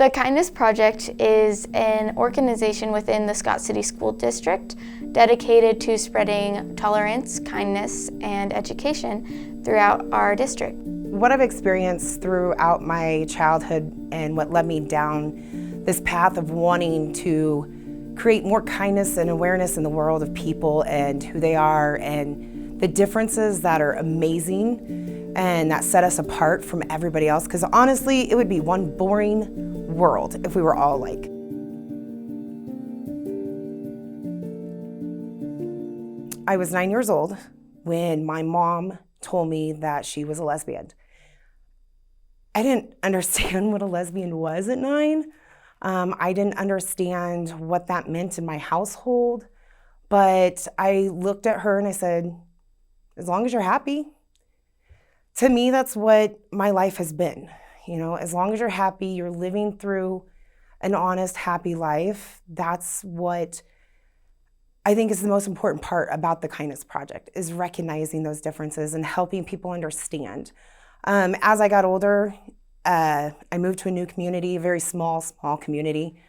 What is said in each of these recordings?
The Kindness Project is an organization within the Scott City School District dedicated to spreading tolerance, kindness, and education throughout our district. What I've experienced throughout my childhood and what led me down this path of wanting to create more kindness and awareness in the world of people and who they are and the differences that are amazing and that set us apart from everybody else, because honestly, it would be one boring world if we were all alike. I was 9 years old when my mom told me that she was a lesbian. I didn't understand what a lesbian was at 9. I didn't understand what that meant in my household, but I looked at her and I said, as long as you're happy. To me, that's what my life has been. You know, as long as you're happy, you're living through an honest, happy life. That's what I think is the most important part about the Kindness Project, is recognizing those differences and helping people understand. As I got older, I moved to a new community, a very small community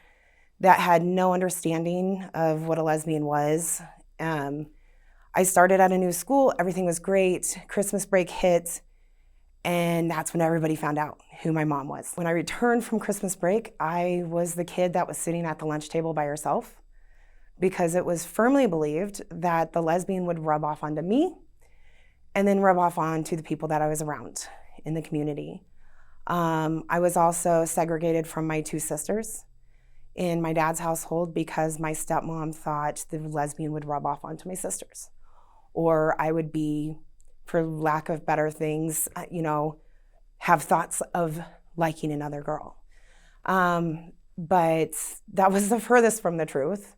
that had no understanding of what a lesbian was. I started at a new school, everything was great, Christmas break hit, and that's when everybody found out who my mom was. When I returned from Christmas break, I was the kid that was sitting at the lunch table by herself because it was firmly believed that the lesbian would rub off onto me and then rub off onto the people that I was around in the community. I was also segregated from my 2 sisters in my dad's household because my stepmom thought the lesbian would rub off onto my sisters, or I would be, for lack of better things, have thoughts of liking another girl. But that was the furthest from the truth.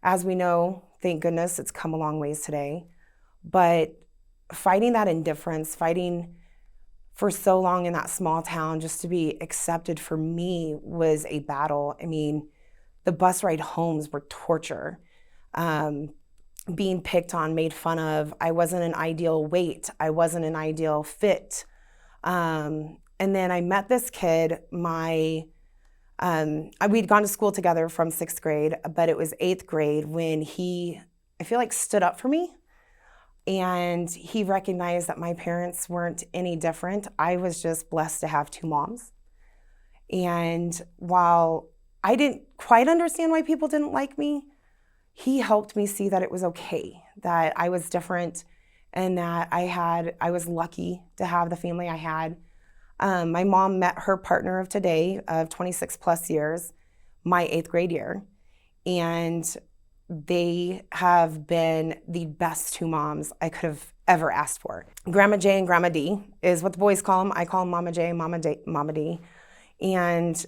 As we know, thank goodness, it's come a long ways today. But fighting that indifference, fighting for so long in that small town just to be accepted, for me was a battle. I mean, the bus ride homes were torture. Being picked on, made fun of. I wasn't an ideal weight. I wasn't an ideal fit. And then I met this kid, we'd gone to school together from 6th grade, but it was 8th grade when he, I feel like, stood up for me. And he recognized that my parents weren't any different. I was just blessed to have 2 moms. And while I didn't quite understand why people didn't like me, he helped me see that it was okay, that I was different, and that I was lucky to have the family I had. My mom met her partner of today, of 26 plus years, my 8th grade year. And they have been the best 2 moms I could have ever asked for. Grandma J and Grandma D is what the boys call them. I call them Mama J and Mama D. And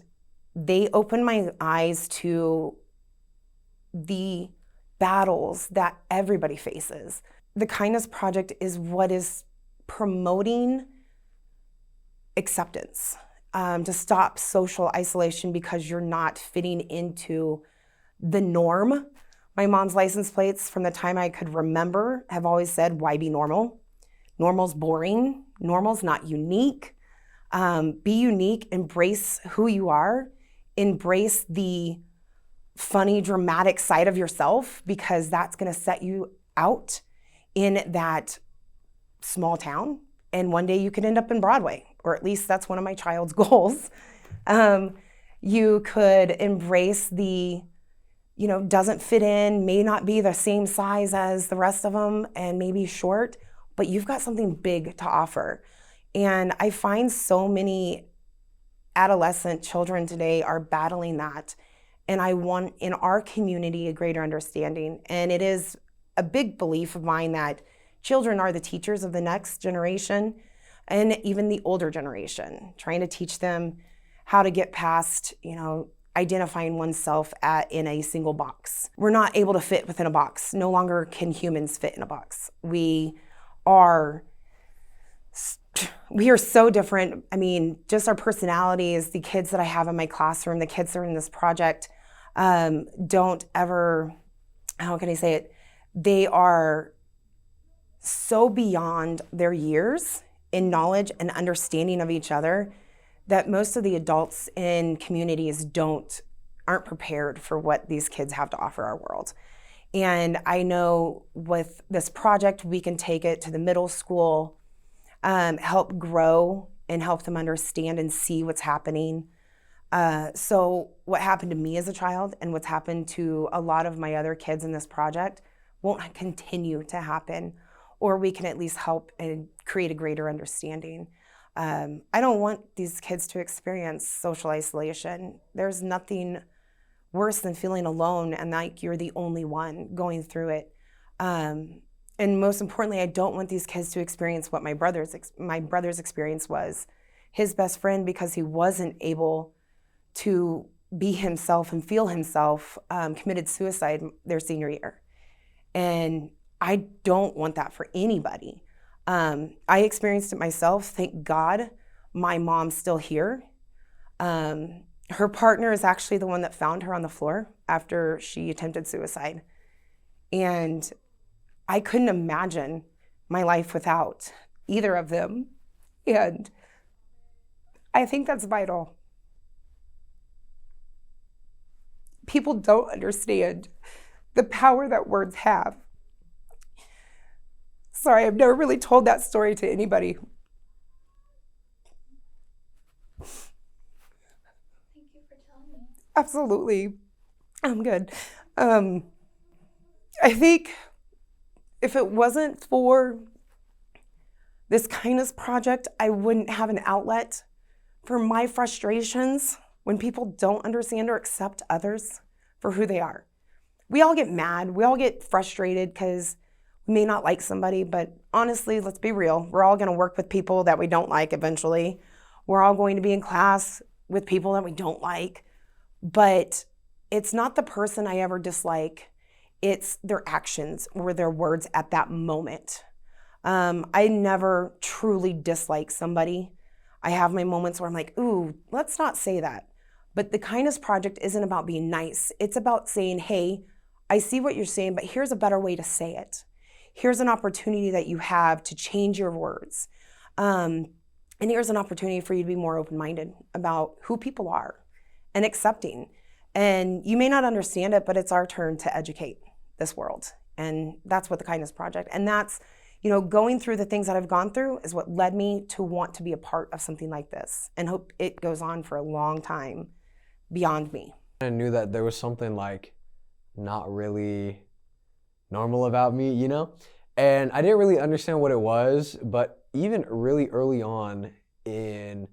they opened my eyes to the battles that everybody faces. The Kindness Project is what is promoting acceptance, to stop social isolation because you're not fitting into the norm. My mom's license plates from the time I could remember have always said, why be normal? Normal's boring. Normal's not unique. Be unique, embrace who you are, embrace the funny, dramatic side of yourself, because that's going to set you out in that small town. And one day you could end up in Broadway, or at least that's one of my child's goals. You could embrace the, doesn't fit in, may not be the same size as the rest of them, and maybe short, but you've got something big to offer. And I find so many adolescent children today are battling that. And I want in our community a greater understanding. And it is a big belief of mine that children are the teachers of the next generation and even the older generation, trying to teach them how to get past, identifying oneself in a single box. We're not able to fit within a box. No longer can humans fit in a box. We are so different. I mean, just our personalities, the kids that I have in my classroom, the kids that are in this project, don't ever, how can I say it? They are so beyond their years in knowledge and understanding of each other that most of the adults in communities aren't prepared for what these kids have to offer our world. And I know with this project, we can take it to the middle school, help grow and help them understand and see what's happening. So what happened to me as a child and what's happened to a lot of my other kids in this project won't continue to happen, or we can at least help and create a greater understanding. I don't want these kids to experience social isolation. There's nothing worse than feeling alone and like you're the only one going through it. And most importantly, I don't want these kids to experience what my brother's experience was. His best friend, because he wasn't able to be himself and feel himself, committed suicide their senior year. And I don't want that for anybody. I experienced it myself. Thank God my mom's still here. Her partner is actually the one that found her on the floor after she attempted suicide. And I couldn't imagine my life without either of them. And I think that's vital. People don't understand the power that words have. Sorry, I've never really told that story to anybody. Thank you for telling me. Absolutely. I'm good. I think if it wasn't for this kindness project, I wouldn't have an outlet for my frustrations when people don't understand or accept others for who they are. We all get mad. We all get frustrated because we may not like somebody, but honestly, let's be real. We're all going to work with people that we don't like eventually. We're all going to be in class with people that we don't like. But it's not the person I ever dislike. It's their actions or their words at that moment. I never truly dislike somebody. I have my moments where I'm like, ooh, let's not say that. But the kindness project isn't about being nice. It's about saying, hey, I see what you're saying, but here's a better way to say it. Here's an opportunity that you have to change your words. And here's an opportunity for you to be more open-minded about who people are and accepting. And you may not understand it, but it's our turn to educate this world. And that's what the kindness project, and that's, going through the things that I've gone through is what led me to want to be a part of something like this and hope it goes on for a long time beyond me. I knew that there was something like not really normal about me, and I didn't really understand what it was, but even really early on in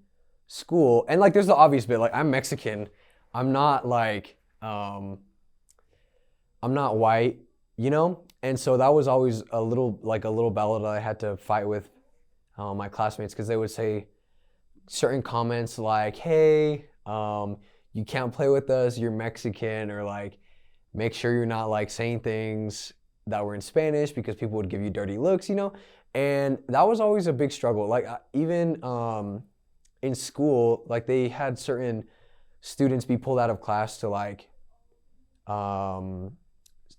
school, and like there's the obvious bit, like I'm Mexican, I'm not like, I'm not white, and so that was always a little battle that I had to fight with my classmates, because they would say certain comments like, hey, you can't play with us, you're Mexican, or like, make sure you're not like saying things that were in Spanish because people would give you dirty looks, and that was always a big struggle. Like even in school, like they had certain students be pulled out of class to like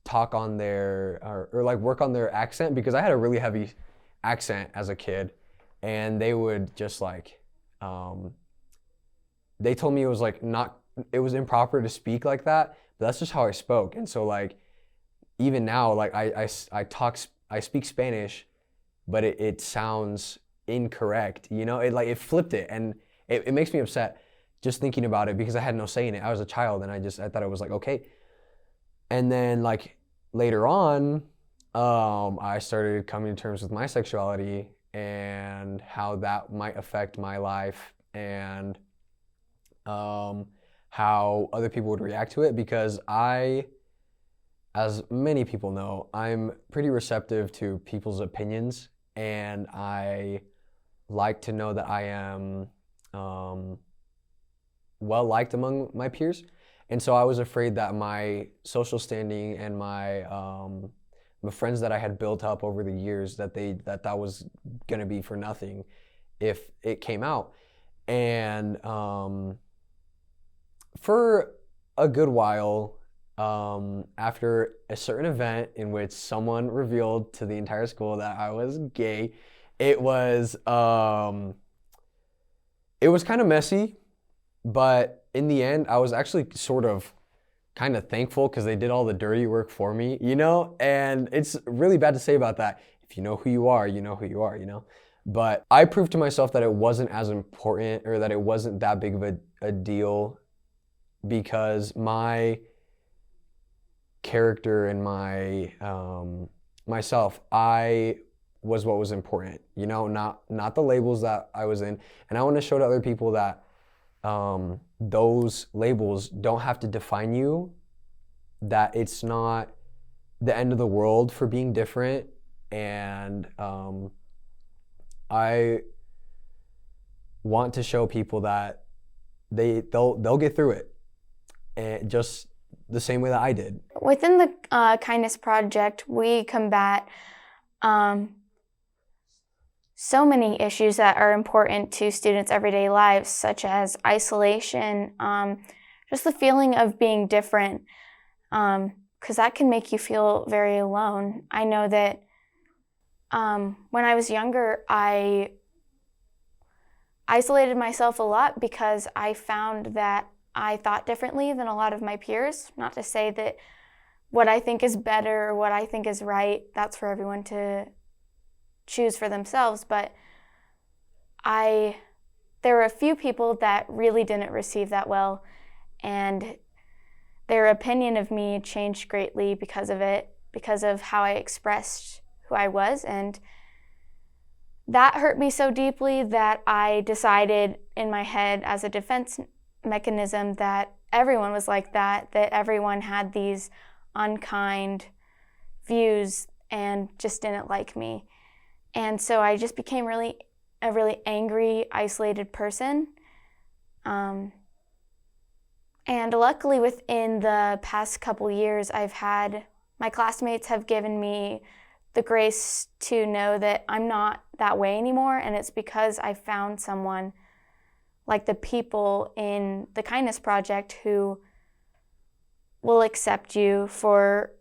talk on their or like work on their accent, because I had a really heavy accent as a kid, and they would just like they told me it was improper to speak like that, but that's just how I spoke. And so like even now, like I speak Spanish, but it sounds incorrect, it flipped it, and it makes me upset just thinking about it, because I had no say in it. I was a child, and I thought it was like okay. And then like later on, I started coming to terms with my sexuality and how that might affect my life, and how other people would react to it, because as many people know, I'm pretty receptive to people's opinions, and I like to know that I am well liked among my peers. And so I was afraid that my social standing and my friends that I had built up over the years, that was gonna be for nothing if it came out. And for a good while, after a certain event in which someone revealed to the entire school that I was gay, it was It was kind of messy, but in the end, I was actually sort of kind of thankful because they did all the dirty work for me, you know? And it's really bad to say about that. If you know who you are, you know who you are, you know? But I proved to myself that it wasn't as important, or that it wasn't that big of a deal, because my character and my myself, I was what was important, you know, not the labels that I was in. And I want to show to other people that those labels don't have to define you, that it's not the end of the world for being different. And I want to show people that they'll get through it, and just the same way that I did. Within the Kindness Project, we combat so many issues that are important to students' everyday lives, such as isolation, just the feeling of being different, because that can make you feel very alone. I know that when I was younger, I isolated myself a lot because I found that I thought differently than a lot of my peers. Not to say that what I think is better or what I think is right, that's for everyone to choose for themselves, but there were a few people that really didn't receive that well, and their opinion of me changed greatly because of it, because of how I expressed who I was, and that hurt me so deeply that I decided in my head as a defense mechanism that everyone was like that everyone had these unkind views and just didn't like me. And so I just became a really angry, isolated person. And luckily within the past couple years, my classmates have given me the grace to know that I'm not that way anymore, and it's because I found someone like the people in the Kindness Project who will accept you for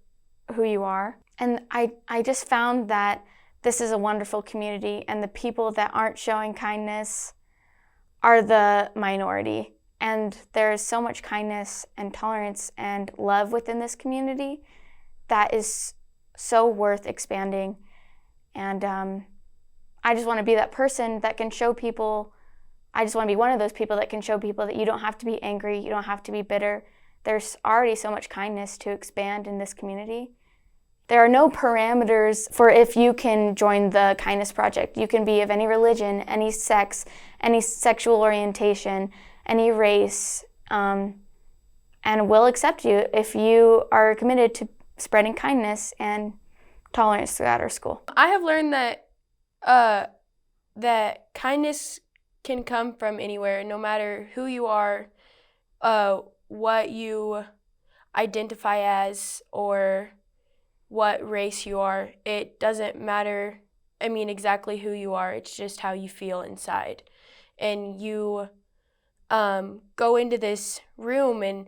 who you are. And I just found that this is a wonderful community, and the people that aren't showing kindness are the minority. And there is so much kindness and tolerance and love within this community that is so worth expanding. And I just want to be that person that can show people, I just want to be one of those people that can show people that you don't have to be angry, you don't have to be bitter. There's already so much kindness to expand in this community. There are no parameters for if you can join the Kindness Project. You can be of any religion, any sex, any sexual orientation, any race, and we'll accept you if you are committed to spreading kindness and tolerance throughout our school. I have learned that that kindness can come from anywhere, no matter who you are, what you identify as, or what race you are. It doesn't matter, exactly who you are. It's just how you feel inside. And you go into this room and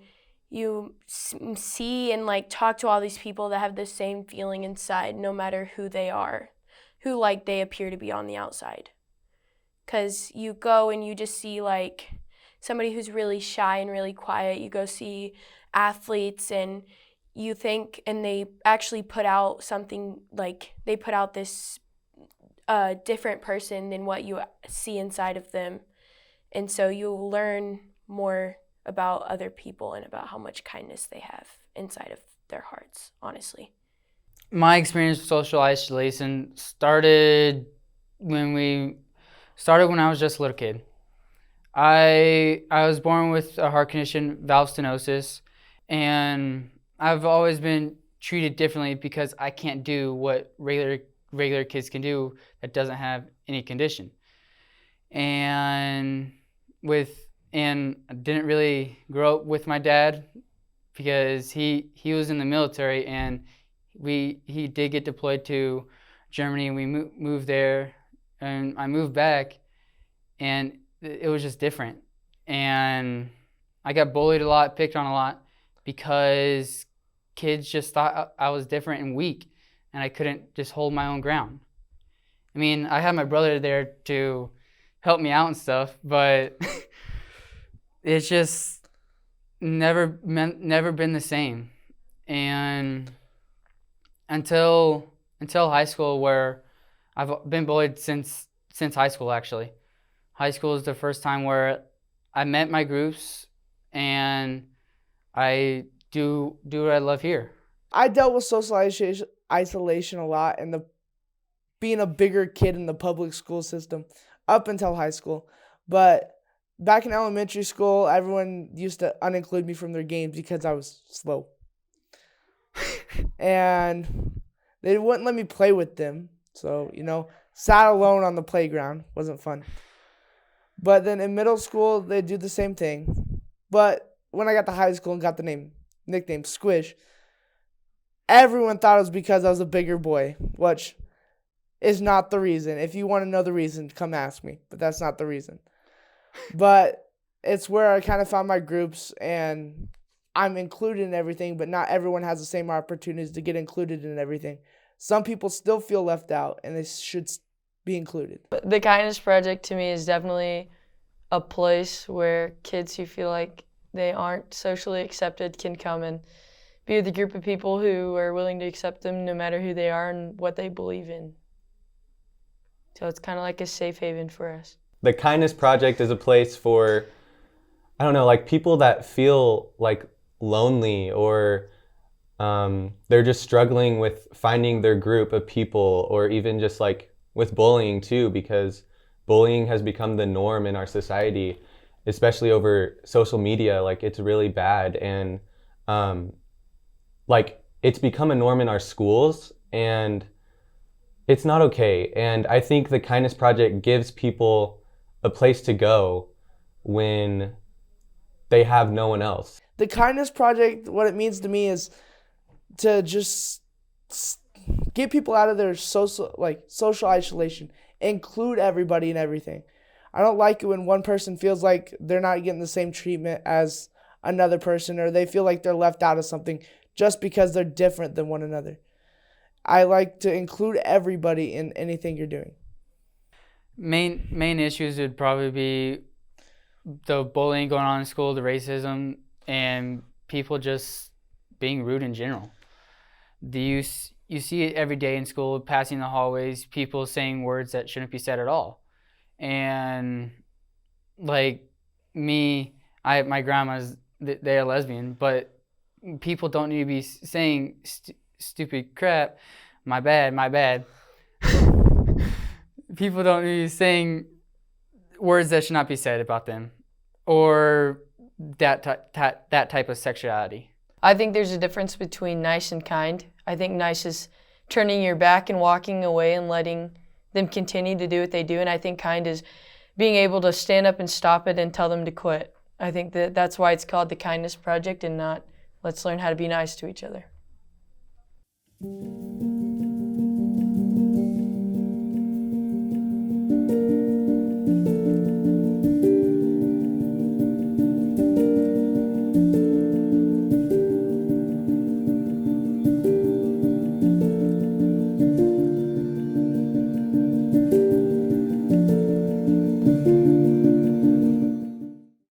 you see and talk to all these people that have the same feeling inside, no matter who they are, who they appear to be on the outside. Because you go and you just see somebody who's really shy and really quiet. You go see athletes and you think, and they actually put out something, they put out this different person than what you see inside of them. And so you'll learn more about other people and about how much kindness they have inside of their hearts, honestly. My experience with social isolation started when I was just a little kid. I was born with a heart condition, valve stenosis, and I've always been treated differently because I can't do what regular kids can do that doesn't have any condition. And I didn't really grow up with my dad because he was in the military, and he did get deployed to Germany, and we moved there, and I moved back, and it was just different. And I got bullied a lot, picked on a lot, because kids just thought I was different and weak, and I couldn't just hold my own ground. I had my brother there to help me out and stuff, but it's just never been the same. And until high school, where I've been bullied since high school, actually. High school is the first time where I met my groups and I do what I love here. I dealt with social isolation a lot and being a bigger kid in the public school system up until high school. But back in elementary school, everyone used to uninclude me from their games because I was slow. And they wouldn't let me play with them. So, sat alone on the playground. Wasn't fun. But then in middle school, they do the same thing. But when I got to high school and got the nickname Squish, everyone thought it was because I was a bigger boy, which is not the reason. If you want to know the reason, come ask me. But that's not the reason. But it's where I kind of found my groups, and I'm included in everything, but not everyone has the same opportunities to get included in everything. Some people still feel left out, and they should be included. The Kindness Project to me is definitely a place where kids who feel like they aren't socially accepted can come and be with a group of people who are willing to accept them no matter who they are and what they believe in. So it's kind of like a safe haven for us. The Kindness Project is a place for, I don't know, like people that feel like lonely or they're just struggling with finding their group of people, or even just like with bullying too, because bullying has become the norm in our society, especially over social media. Like, it's really bad, and like it's become a norm in our schools, and it's not okay. And I think the Kindness Project gives people a place to go when they have no one else. The Kindness Project, what it means to me is to just get people out of their social isolation, include everybody and everything. I don't like it when one person feels like they're not getting the same treatment as another person, or they feel like they're left out of something just because they're different than one another. I like to include everybody in anything you're doing. Main issues would probably be the bullying going on in school, the racism, and people just being rude in general. You see it every day in school, passing the hallways, people saying words that shouldn't be said at all. And like me, my grandma's, they're lesbian, but people don't need to be saying stupid crap. My bad. People don't need to be saying words that should not be said about them, or that type of sexuality. I think there's a difference between nice and kind. I think nice is turning your back and walking away and letting them continue to do what they do. And I think kind is being able to stand up and stop it and tell them to quit. I think that's why it's called the Kindness Project, and not let's learn how to be nice to each other.